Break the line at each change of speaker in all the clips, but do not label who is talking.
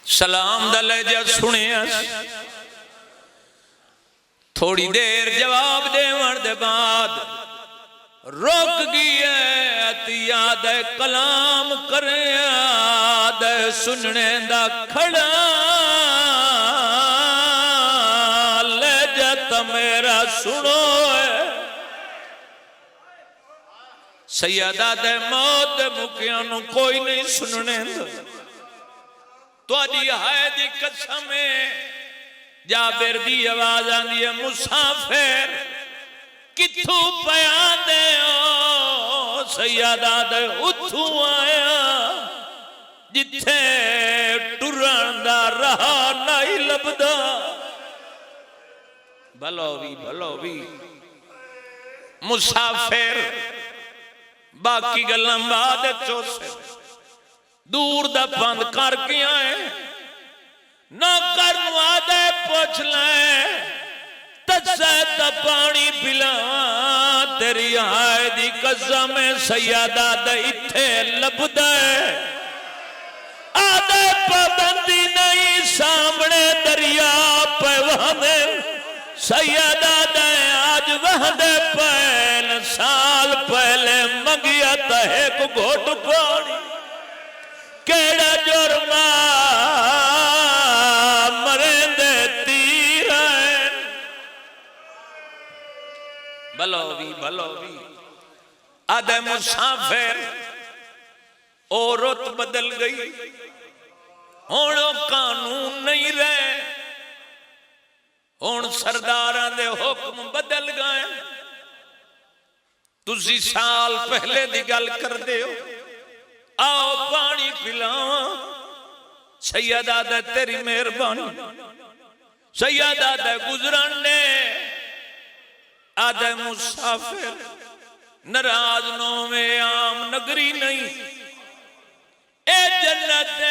سلام دا لہجہ سنیا تھوڑی دیر جواب دیوان دے بعد روک گئی یاد کلام کرے یاد سننے دا کھڑا لہجہ تا میرا سنو سیدہ دے موت دے مکیانوں کوئی نہیں سننے دا تو آجی ہائے دی قسمیں جابر دی آواز آندی ہے مسافر کتھو پیا دے او سیدہ دے اتھو آیا جتھے ٹران دا رہا نہیں لبدا بھلوی مسافر باقی گلن بعد چوسے دور دا پاند کر کے آئے نوکر نوادے پوچھ لائے تجھے تا پانی پلا تیری آئے دی قسم سیادہ دے اتھے لبدے آدھے پابندی نہیں سامنے دریا پہ وہدے سیادہ دے آج وہدے پہل سال پہلے منگیا تہے کو گھوٹ پانی کیڑا جرما مرندے تیر ہے بھلوی آدھے مسافر عورت بدل گئی ہونو قانون نہیں رہے ہون سرداران دے حکم بدل گئے تسی سال پہلے دی گل کر دے ہو آؤ پانی پلاؤں سیدہ دے تیری مہربانی سیدہ دے گزرنے آدھے مسافر نرازنوں میں عام نگری نہیں اے جنت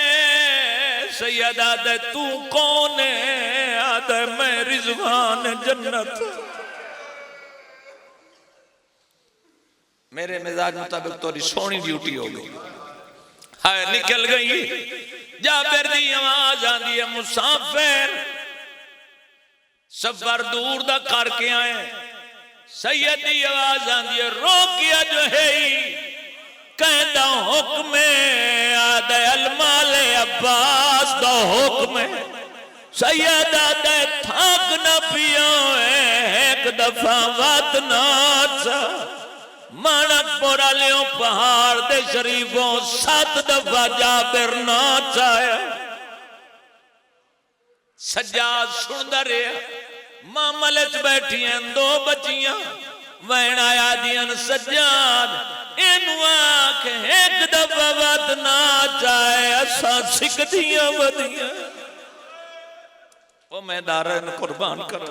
سیدہ دے تو کون ہے آدھے میں رضوان جنت میرے مزاج مطابق توری سونی ڈیوٹی ہو گئی ہائے نکل گئی جابر دی آواز آندی ہے مسافر سفر دور دا کر کے آئے سید دی آواز آندی ہے روکیا جو ہے کہندہ حکم آدھے المال عباس دا حکم سیدہ دے تھاک نہ پیو ایک دفعہ وات ناچا مانک پورا لیوں پہاڑ دے شریفوں 7 دفعہ جابر ناچ آیا سجاد سندہ رہا ماں ملچ بیٹھی ہیں 2 بچیاں وین آیا دیاں سجاد انو آنکھ ایک دفعہ وات ناچ آیا اسا سکھ دیاں ودیاں وہ میں دارن قربان کر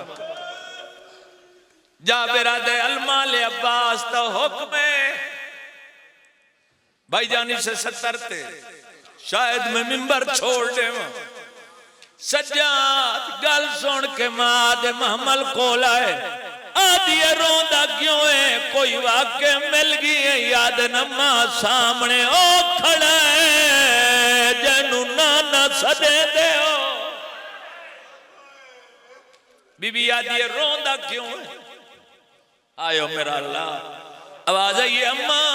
جابر آدھے المال عباس تا حکم ہے بھائی جانی سے 70 تے شاید میں منبر چھوڑ دے سجاد گل سن کے ماں دے محمل کول آئے آدھی روندہ کیوں ہے کوئی واقع مل گئی ہے یاد نمہ سامنے او کھڑا ہے جنو نانا سدے دے ہو بی بی آدھی روندہ کیوں ہے آئیو میرا اللہ آواز آئیے اماں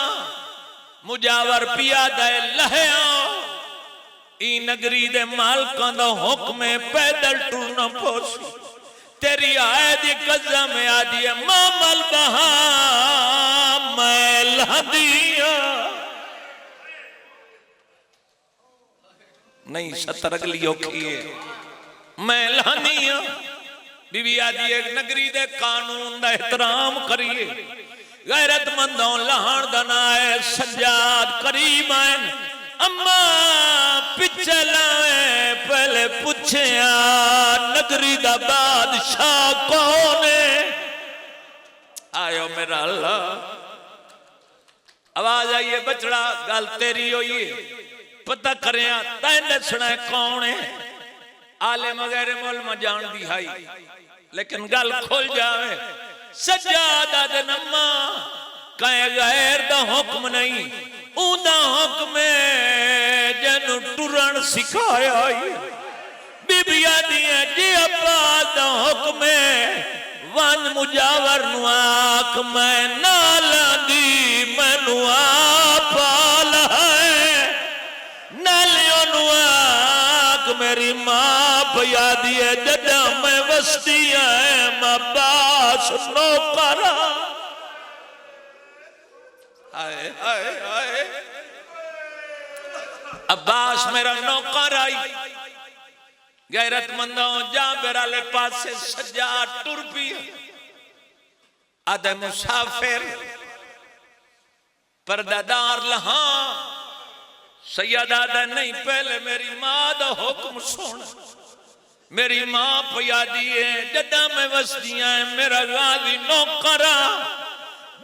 مجاور پیا دے لہے آؤ ای نگری دے مالکان دا حکم پیدل ٹورنا پوسی تیری آئے دی قضا میں آدھی مامل بہا میں لہدیا نہیں 70 اگلیوں کیے میں لہدیا بی بی آدھی ایک نگری دے قانون دا احترام کریے غیرت مندوں لہان دنائے سجاد قریب آئین اماں پچھے لائے پہلے پوچھے نگری دا بادشاہ کونے آئیو میرا اللہ آواز آئیے بچڑا گل تیری ہوئی پتہ کریں تینڈے سنے کونے عالم غیر مولم جان دی ہائی لیکن گل کھول جاوے سجادہ دے نمہ کہیں غیر دا حکم نہیں اون دا حکم ہے جنو ٹرن سکھایا بیا دیئے جی عباس دا حکم ہے وان مجاور نو آکھ میں نالا دی میں نو پالا ہے نالیوں نو آکھ میری ماں بیا دیئے جدہ میں وستی ہے عباس نوکرا آئے آئے آئے عباس میرا نوکر آئی غیرت مندوں جابر علیہ پاس سے سجاد ٹر پیا آدھے مسافر پردادار لہاں سید آدھے نہیں پہلے میری ماں دا حکم سونا میری ماں پیا دیئے جدہ میں وسدیاں ہیں میرا غازی نوکرا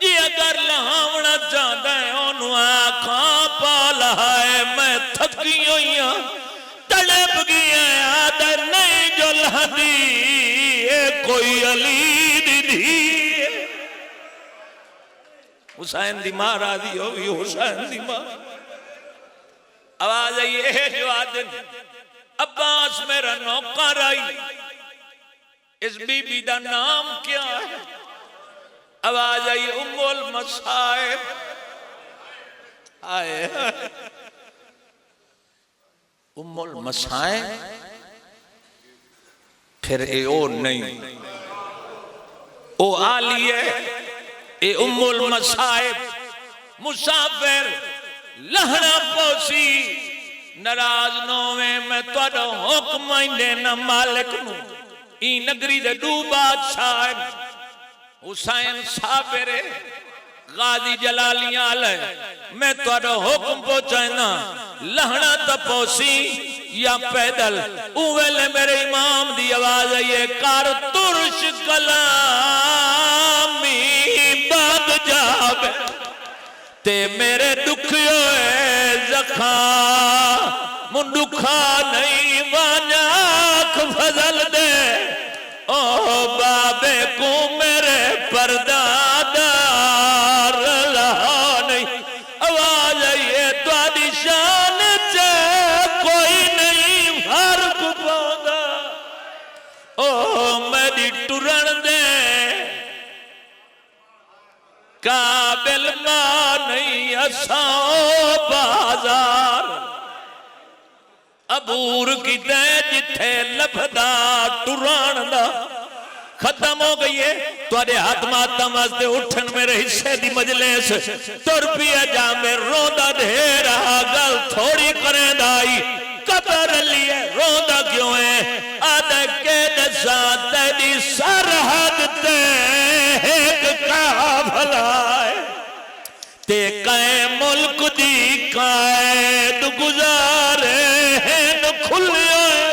جی اگر لہاونا چاہتا ہے انہوں آنکھاں پالا ہے میں تھکی ہوئیاں تڑپ گیا آدھا نہیں جو لہدی کوئی علی دی دی حسین دی ماں راضی ہوئی حسین دی ماں آواز آئی ہے جو آدھن عباس میرا نوکر آئی اس بی بی دا نام کیا ہے آواز آئی ام المصائب آئے ام المصائب پھر اے او نہیں او آلی ہے اے ام المصائب مسافر لہنا پوسی نراز نوے میں توڑا حکم دینا مالک نو ای نگری دے دو بادشاہ حسین صابر غازی جلالیاں علیہ میں توڑا حکم پہنچائنا لہنا تپوسی یا پیدل اوہلے میرے امام دی آواز ہے کار ترش کلامی باغ جاب تے میرے دکھیو ہے زخام من دکھا نہیں وانیاک فضل دے او بابے کو میرے پردادار لہا نہیں آواز ہے تو آدھی شان چاہ کوئی نہیں فرق پاؤں او میری ٹرن دے قابل ماں نہیں اساں بازار عبور کی دے جتھے لبھدا ٹران دا ختم ہو گئی ہے تو آدھے ہاتھ ماتا مازدے اٹھن میرے حصے دی مجلس ترپیا جا میں روندہ دھیرا گل تھوڑی کریں دائی قبر لیے روندہ کیوں ہے آدھے کے دسا تیری سرحد تے ایک قافلہ ہے تے کئے ملک دی قائد گزارے ہیں کھلے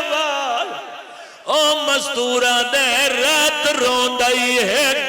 وال او مستورہ دے رات روندائی ہے